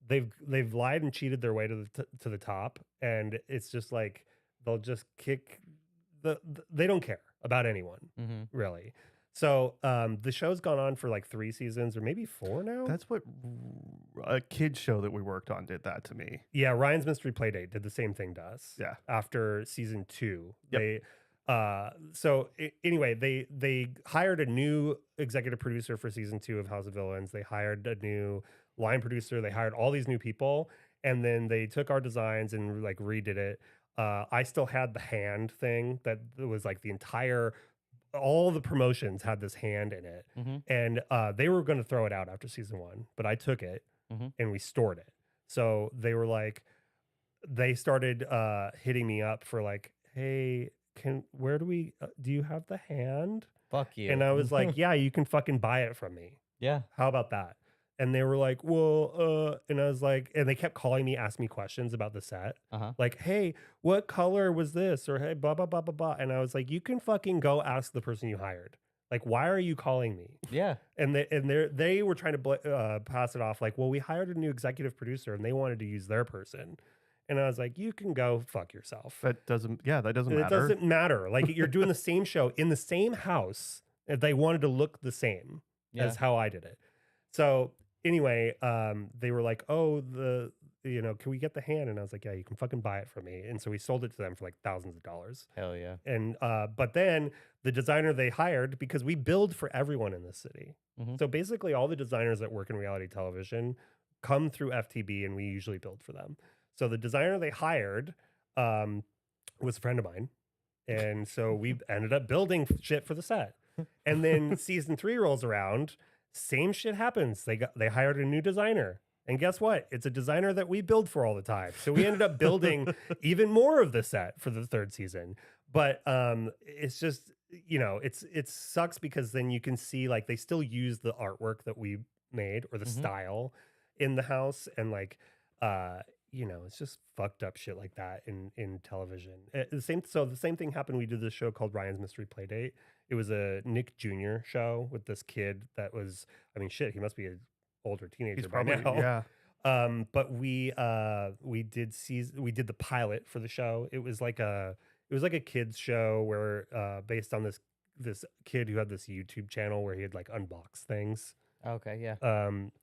they've lied and cheated their way to the top. And it's just like, they'll just kick they don't care about anyone really. So the show's gone on for like 3 seasons or maybe 4 now. That's what a kid's show that we worked on did that to me. Yeah, Ryan's Mystery Playdate did the same thing to us. Yeah. After season 2, Yep. Anyway, they hired a new executive producer for season 2 of House of Villains. They hired a new line producer. They hired all these new people, and then they took our designs and like redid it. I still had the hand thing that was like the entire. All the promotions had this hand in it, and they were going to throw it out after season 1, but I took it and we stored it. So they were like, they started hitting me up for like, hey, where do you have the hand? Fuck you. And I was like, yeah, you can fucking buy it from me. Yeah. How about that? And they were like, well, and I was like, and they kept calling me, asking me questions about the set. Like, hey, what color was this? Or hey, blah, blah, blah, blah, blah. And I was like, you can fucking go ask the person you hired. Like, why are you calling me? Yeah. And they were trying to pass it off like, well, we hired a new executive producer and they wanted to use their person. And I was like, you can go fuck yourself. That doesn't matter. It doesn't matter. Like, you're doing the same show in the same house. They wanted to look the same as how I did it. So anyway, they were like, "Oh, can we get the hand?" And I was like, "Yeah, you can fucking buy it from me." And so we sold it to them for like thousands of dollars. Hell yeah. And but then the designer they hired, because we build for everyone in this city. Mhm. So basically, all the designers that work in reality television come through FTB, and we usually build for them. So the designer they hired was a friend of mine, and so we ended up building shit for the set. And then season 3 rolls around, same shit happens. They hired a new designer. And guess what? It's a designer that we build for all the time. So we ended up building even more of the set for the 3rd season. But it's just, it sucks because then you can see like they still use the artwork that we made or the style in the house, and like it's just fucked up shit like that in television. The same thing happened. We did this show called Ryan's Mystery Playdate. It was a Nick Jr. show with this kid that was, I mean, shit, he must be an older teenager He's by probably, now. yeah. But we did the pilot for the show. It was like a kids show where based on this kid who had this YouTube channel where he had like unboxed things. Okay, yeah.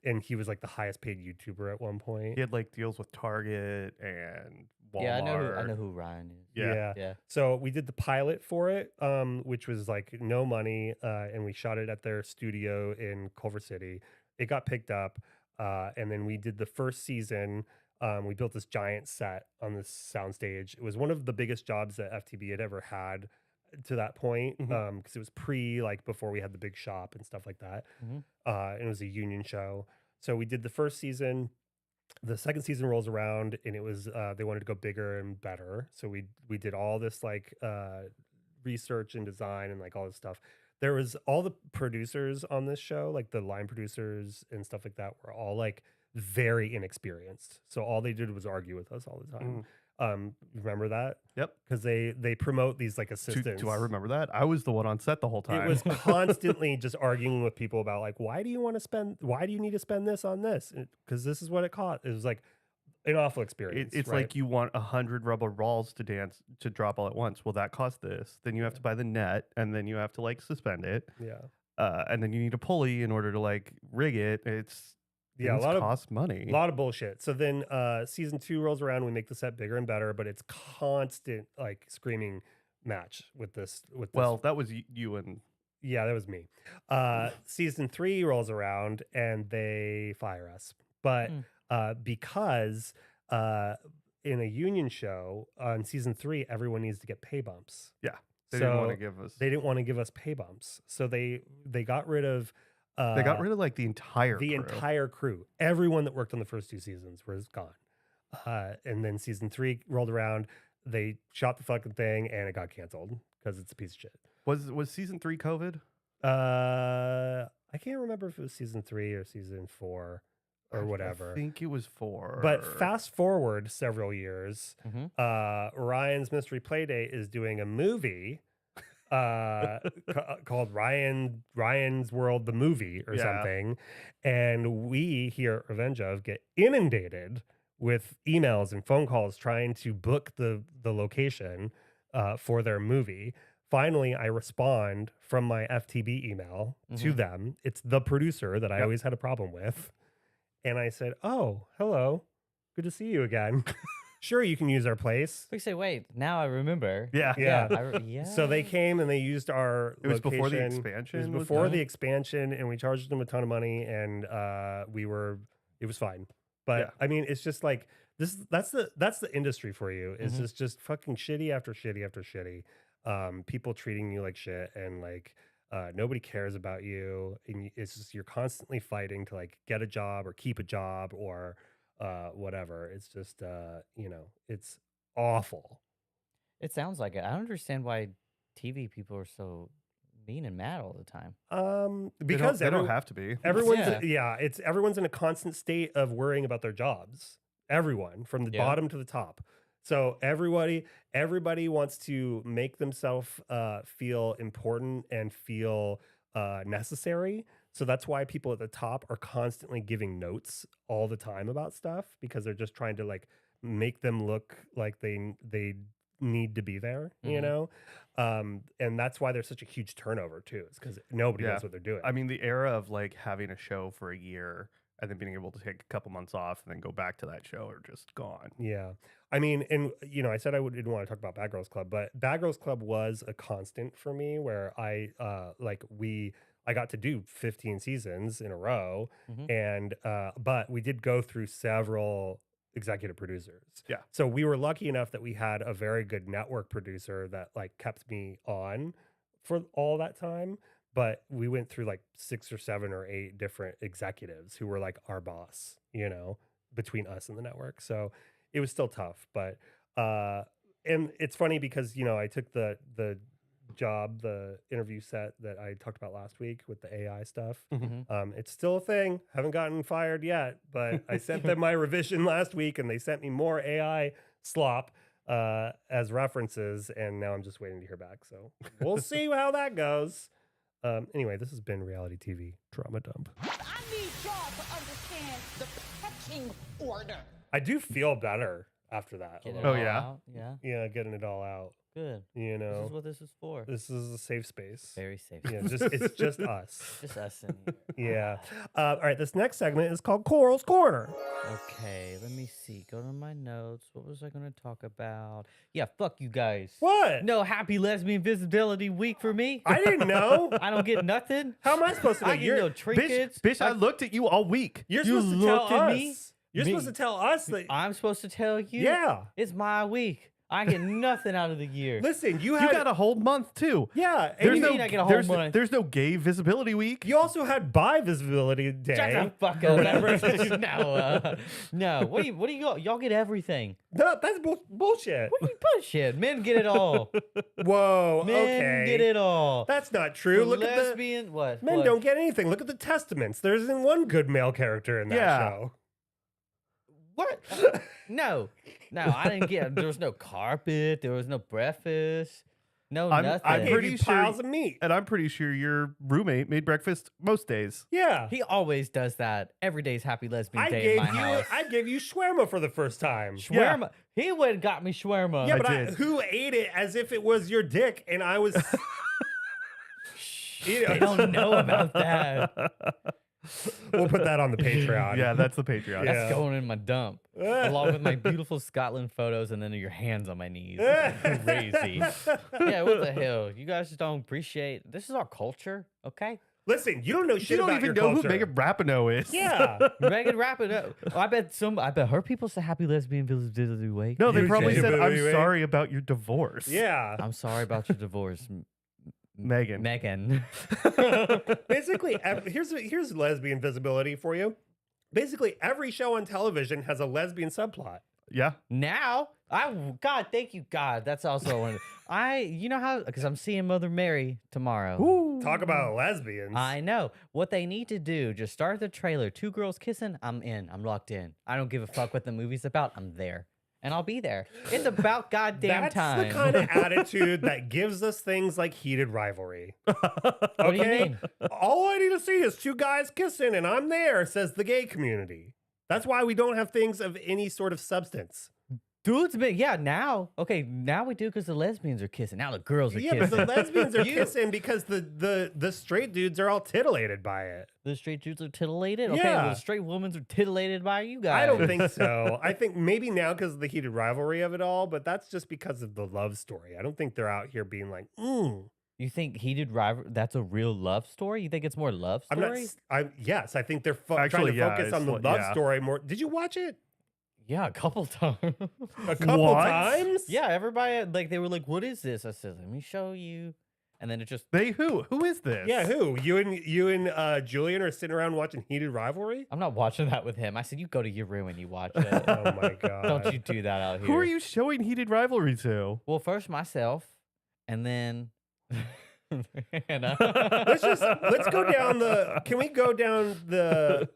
And he was like the highest paid YouTuber at one point. He had like deals with Target and Walmart. Yeah, I know who Ryan is. Yeah. So we did the pilot for it, which was like no money, and we shot it at their studio in Culver City. It got picked up, and then we did the first season. We built this giant set on this soundstage. It was one of the biggest jobs that FTB had ever had to that point, because it was before we had the big shop and stuff like that. And it was a union show. So we did the first season. The second season rolls around, and it was they wanted to go bigger and better. So we did all this like research and design and like all this stuff. There was all the producers on this show, like the line producers and stuff like that, were all like very inexperienced. So all they did was argue with us all the time. Remember that? Yep. Because they promote these like assistants. Do I remember that? I was the one on set the whole time. It was constantly just arguing with people about like, why do you need to spend this on this? Because this is what it cost. It was like an awful experience. It's right? like you want 100 rubber balls to drop all at once. Well, that costs this. Then you have to buy the net, and then you have to like suspend it. Yeah. And then you need a pulley in order to like rig it. Yeah, costs money. A lot of bullshit. So then season 2 rolls around, we make the set bigger and better, but it's constant like screaming match with this. Well, that was you and yeah, that was me. Season 3 rolls around and they fire us, but because in a union show on season 3, everyone needs to get pay bumps. Yeah, they didn't want to give us. They didn't want to give us pay bumps, so they got rid of. They got rid of like the entire crew. Everyone that worked on the first 2 seasons was gone. And then season 3 rolled around. They shot the fucking thing and it got canceled because it's a piece of shit. Was season 3 COVID? I can't remember if it was season 3 or season 4 or whatever. I think it was 4. But fast forward several years, Ryan's Mystery Playdate is doing a movie called Ryan's World the Movie or something, and we here at Revenge of get inundated with emails and phone calls trying to book the location for their movie. Finally, I respond from my FTB email to them. It's the producer that I always had a problem with, and I said, "Oh, hello, good to see you again." Sure, you can use our place. We say, wait, now I remember. Yeah. Yeah. So they came and they used our It was location. before the expansion. It was before the expansion, and we charged them a ton of money, and it was fine. But I mean, it's just like this. That's the industry for you. It's just fucking shitty after shitty after shitty. People treating you like shit, and like nobody cares about you, and it's just you're constantly fighting to like get a job or keep a job or whatever. It's just it's awful. It sounds like it. I don't understand why TV people are so mean and mad all the time. Because they don't have to be. Everyone's in a constant state of worrying about their jobs. Everyone from the bottom to the top. So everybody wants to make themselves feel important and feel necessary. So that's why people at the top are constantly giving notes all the time about stuff, because they're just trying to like make them look like they need to be there, you Mhm. know? And that's why there's such a huge turnover too. It's because nobody Yeah. knows what they're doing. I mean, the era of like having a show for a year and then being able to take a couple months off and then go back to that show are just gone. Yeah. I mean, and I said didn't want to talk about Bad Girls Club, but Bad Girls Club was a constant for me where I got to do 15 seasons in a row. Mhm. And but we did go through several executive producers. Yeah. So we were lucky enough that we had a very good network producer that like kept me on for all that time. But we went through like 6 or 7 or 8 different executives who were like our boss, between us and the network. So it was still tough, but and it's funny because I took the job, the interview set that I talked about last week with the AI stuff. Mhm. It's still a thing. Haven't gotten fired yet, but I sent them my revision last week, and they sent me more AI slop as references, and now I'm just waiting to hear back. So we'll see how that goes. Anyway, this has been Reality TV Trauma Dump. I need y'all to understand the pecking order. I do feel better after that. Get it Oh, all yeah? out. Yeah. Yeah, getting it all out. Good. You This is know, what this is for. this is a safe space. Very safe. Yeah, it's just us. Just us in here. Yeah. All right. This next segment is called Coral's Corner. Okay, let me see. Go to my notes. What was I going to talk about? Yeah, fuck you guys. What? No happy lesbian visibility week for me. I didn't know. I don't get nothing. How am I supposed to know? I get no trinkets. Bitch, I looked at you all week. You're You supposed to tell looked at us. me? You're Me. supposed to tell us that. I'm supposed to tell you. Yeah. It's my week. I get nothing out of the year. Listen, you You had. got a whole month too. Yeah. And What do you, you mean I get a whole month? There's no gay visibility week. you also had bi visibility day. Shut the fuck up. No. What do you y'all get everything? No, that's bullshit. What do you bullshit? Men get it all. Whoa. Men okay. get it all. That's not true. The Look at the. lesbian what? Men What? don't get anything. Look at the testaments. There isn't one good male character in that Yeah. show. What? No, I didn't get. There was no carpet. There was no breakfast. No nothing. I gave pretty you sure- piles of meat. And I'm pretty sure your roommate made breakfast most days. Yeah. He always does that. Every day's happy lesbian day in my house. I gave you shawarma for the first time. Shawarma. He went and got me shawarma. Yeah, I but did. who ate it as if it was your dick and I was They don't know about that. We'll put that on the Patreon. Yeah, that's the Patreon. Yeah. That's going in my dump, along with my beautiful Scotland photos, and then your hands on my knees. Crazy. Yeah, what the hell? You guys just don't appreciate. This is our culture, okay? Listen, you don't know You shit don't about even your know culture. who Megan Rapinoe is. Yeah. Megan, wrap it up. I bet her people say happy lesbian visibility week. No, they You probably say- said, I'm Anyway. sorry about your divorce. Yeah. I'm sorry about your divorce, Megan. Megan. Basically, here's lesbian visibility for you. Basically, every show on television has a lesbian subplot. Yeah. Now, God, thank you, God. That's also one. You know how, because I'm seeing Mother Mary tomorrow. Talk about lesbians. I know what they need to do. Just start the trailer. 2 girls kissing. I'm in. I'm locked in. I don't give a fuck what the movie's about. I'm there, and I'll be there. It's about goddamn That's time. the kind of attitude that gives us things like heated rivalry. What do you mean? All I need to see is 2 guys kissing, and I'm there, says the gay community. That's why we don't have things of any sort of substance. Dudes, now. Okay, now we do because the lesbians are kissing. Now the girls are Yeah, kissing. but the lesbians are You- kissing because the straight dudes are all titillated by it. The straight dudes are titillated? Okay, Yeah. well, the straight women are titillated by you guys. I don't think so. I think maybe now because of the heated rivalry of it all, but that's just because of the love story. I don't think they're out here being like, You think heated rival? That's a real love story? You think it's more love I'm not. story? Yes, I think they're Actually, trying to yeah, focus on it's the like- love yeah. story more. Did you watch it Yeah, a couple times. a couple What? times? Yeah, everybody they were like, "What is this?" I said, "Let me show you," and then it just. They who? Who is this? Yeah, who? You and Julian are sitting around watching heated rivalry? I'm not watching that with him. I said, "You go to your room and you watch it. Oh my god. Don't you do that out here." Who are you showing heated rivalry to? Well, first myself, and then. Hannah. Let's go down the. Can we go down the?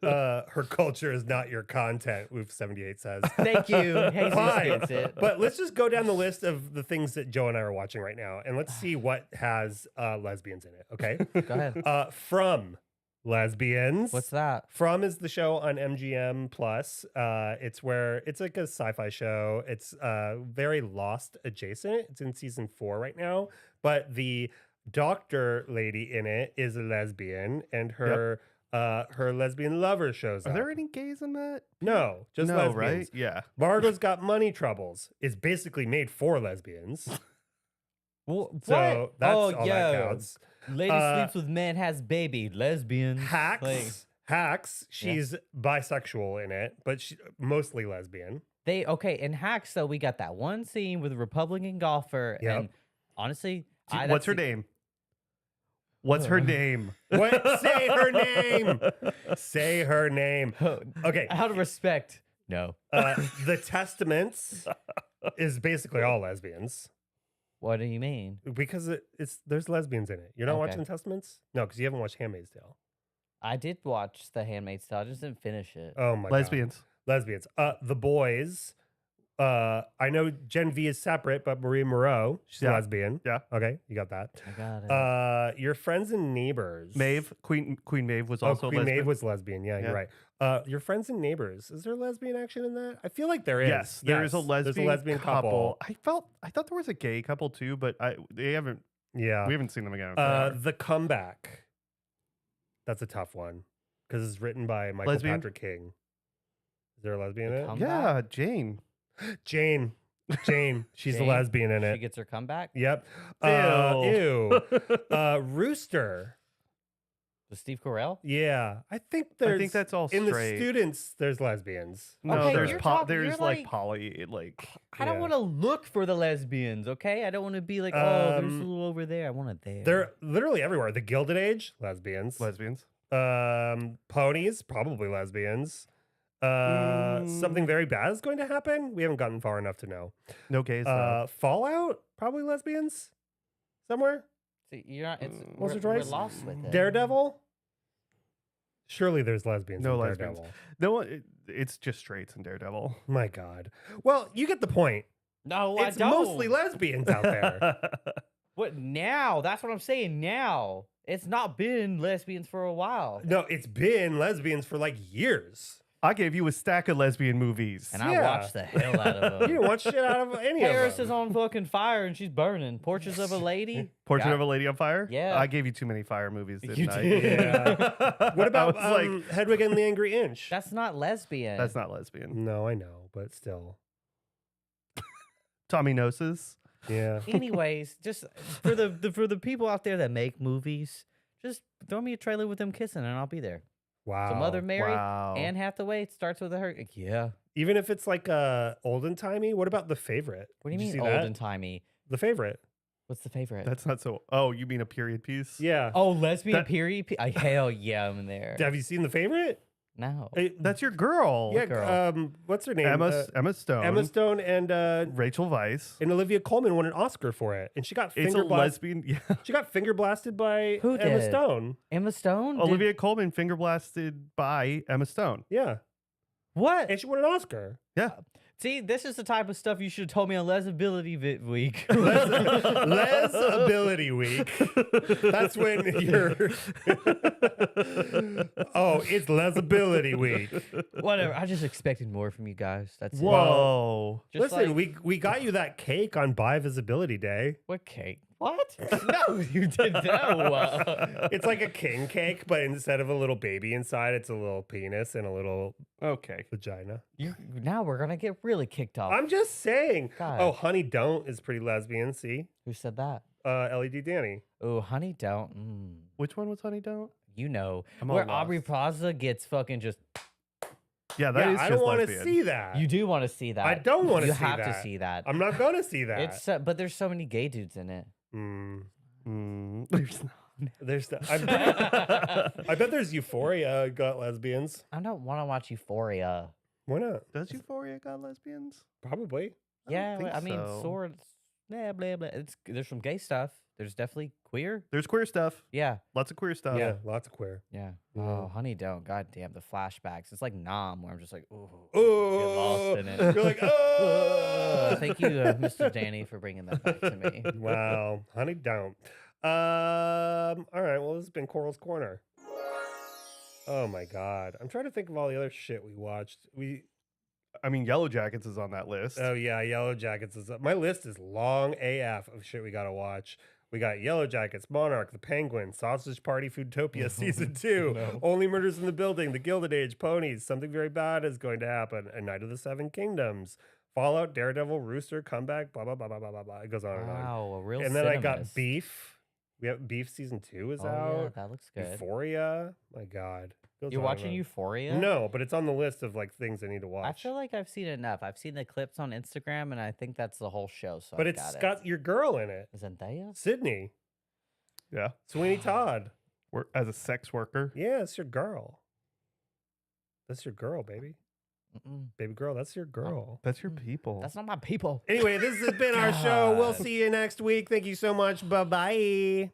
Her culture is not your content. Oof, 78 says. Thank you. Jesus Fine. gets it. But let's just go down the list of the things that Joe and I are watching right now, and let's see what has lesbians in it. Okay. Go ahead. From lesbians. What's that? From is the show on MGM Plus. It's like a sci-fi show. It's very Lost adjacent. It's in season 4 right now. But the doctor lady in it is a lesbian, and her lesbian lover shows Are up. there any gays in that? No, just No, lesbians. right? Yeah. Margot's Got Money Troubles is basically made for lesbians. So that's all that counts. Lady sleeps with man, has baby, lesbian. Hacks. She's bisexual in it, but mostly lesbian. In Hacks though, we got that one scene with a Republican golfer, Yep. and honestly, What's her name? What's her name? What? Say her name. Say her name. Okay. Out of respect, no. The Testaments is basically all lesbians What do you mean? because there's lesbians in it. You're not Okay. watching Testaments? No, because you haven't watched Handmaid's Tale. I did watch The Handmaid's Tale. I just didn't finish it. Oh my Lesbians. God. Lesbians. The Boys. I know Gen V is separate, but Marie Moreau, she's a lesbian. Yeah. Okay, you got that. I got it. Your Friends and Neighbors. Maeve. Queen Maeve was also Queen lesbian. Maeve was lesbian. Yeah, you're right. Your Friends and Neighbors. Is there lesbian action in that? I feel like there is. Yes, there is a lesbian, There's a lesbian couple. I thought there was a gay couple too, but they haven't. Yeah. We haven't seen them again. in forever. The Comeback. That's a tough one because it's written by Michael Lesbian? Patrick King. Is there a lesbian in it? Yeah, Jane. Jane. She's Jane? a lesbian in She it. gets her comeback. Yep. Ew. Rooster. With Steve Carell. Yeah, I think I think that's all in straight. the students. There's lesbians. No, Okay, there's you're there's like- like poly like. I don't Yeah. want to look for the lesbians. Okay, I don't want to be like, oh, there's a Um, little over there. I want it there. They're literally everywhere. The Gilded Age, lesbians. Lesbians. Ponies, probably lesbians. Something very bad is going to happen. We haven't gotten far enough to know. No gays. though. Fallout, probably lesbians. Somewhere. See, you're not. It's Once or we're twice? lost with it. Daredevil. Surely there's lesbians. No in lesbians. Daredevil. No, it's just straights in Daredevil. My God. Well, you get the point. No, It's I don't. mostly lesbians out there. What now? That's what I'm saying. Now it's not been lesbians for a while, No, it's been lesbians for like years. I gave you a stack of lesbian movies. and I Yeah. watched the hell out of You them. didn't watch shit out of any Paris of them. is on fucking fire and she's burning. Portraits of a Lady. Portrait Got- of a Lady on Fire? Yeah. I gave you too many fire movies, didn't You I? did. Yeah. What about I was like, Hedwig and the Angry Inch? That's not lesbian. that's not lesbian. No, I know, but still. Tommy Noses. Yeah. Anyways, just for the people out there that make movies, just throw me a trailer with them kissing and I'll be there. Wow. So Mother Mary, Wow. Anne Hathaway starts with her. Yeah. Even if it's like olden timey, what about The Favorite? What do you Did mean see old that? and timey? The Favorite. What's the favorite? That's not so. Oh, you mean a period piece? Yeah. oh, lesbian That- period. Hell yeah, I'm there. Have you seen The Favorite? No. That's your girl. Yeah. girl? What's her name? Emma Stone. Emma Stone and Rachel Weisz. Olivia Colman won an Oscar for it, and she got It's a finger lesbian. Yeah. She got finger blasted by Who Emma did? Stone. Emma Stone? Did- Olivia Colman finger blasted by Emma Stone. Yeah, What? and she won an Oscar. Yeah. See, this is the type of stuff you should have told me on Lesability Week. Les Ability Week. That's when you're. Oh, it's Les Ability Week. Whatever. I just expected more from you guys. That's it. Whoa. Just Listen, like, we got you that cake on Bi Visibility Day. what cake? What? No, you did no. It's like a king cake, but instead of a little baby inside, it's a little penis and a little Okay. vagina. Now we're gonna get really kicked off. I'm just saying. God. Oh, Honey Don't is pretty lesbian. See, Who said that? LED Danny. Oh, honey, don't. Which one was Honey Don't? You know I'm all where Aubrey lost. Plaza gets fucking just. Yeah, that is I just don't want to lesbian. see that. You do want to see that. I don't wanna You see have to that. see that. I'm not gonna see that. It's but there's so many gay dudes in it. There's not. There's I bet there's Euphoria got lesbians. I don't want to watch Euphoria. Why not? Does Euphoria got lesbians? Probably. Yeah, think I mean so. swords. Blah blah blah. There's some gay stuff. There's definitely queer. There's queer stuff. Yeah, Lots of queer stuff. Yeah, lots of queer. yeah. Yeah. Oh, honey, don't. God damn the flashbacks. It's like Nom, where I'm just like, ooh, Oh, get lost in it. You're like, oh. Thank you, Mr. Danny, for bringing that back to me. Wow, Honey Don't. All right. Well, this has been Coral's Corner. Oh my god. I'm trying to think of all the other shit we watched. I mean, Yellow Jackets is on that list. Oh yeah, Yellow Jackets is up. My list is long AF of shit we gotta watch. We got Yellow Jackets, Monarch, The Penguin, Sausage Party, Foodtopia Season 2, No. Only Murders in the Building, The Gilded Age, Ponies, Something Very Bad is Going to Happen, A Night of the Seven Kingdoms, Fallout, Daredevil, Rooster, Comeback, blah, blah, blah, blah, blah, blah, blah. It goes on and on. Wow, a real And then I got cinemist. Beef. We have Beef Season 2 is Oh, out. yeah, that looks good. Euphoria. My God. Goes You're on and watching on. Euphoria? No, but it's on the list of like things I need to watch. I feel like I've seen enough. I've seen the clips on Instagram, and I think that's the whole show. So but I it's got got your girl in it. it. Zendaya? Sydney. Yeah. Sweeney Todd. As a sex worker. Yeah, it's your girl. That's your girl, baby. Mm-mm. Baby girl, that's your girl. That's your people. That's not my people. Anyway, this has been our show. We'll God. see you next week. Thank you so much. Bye-bye.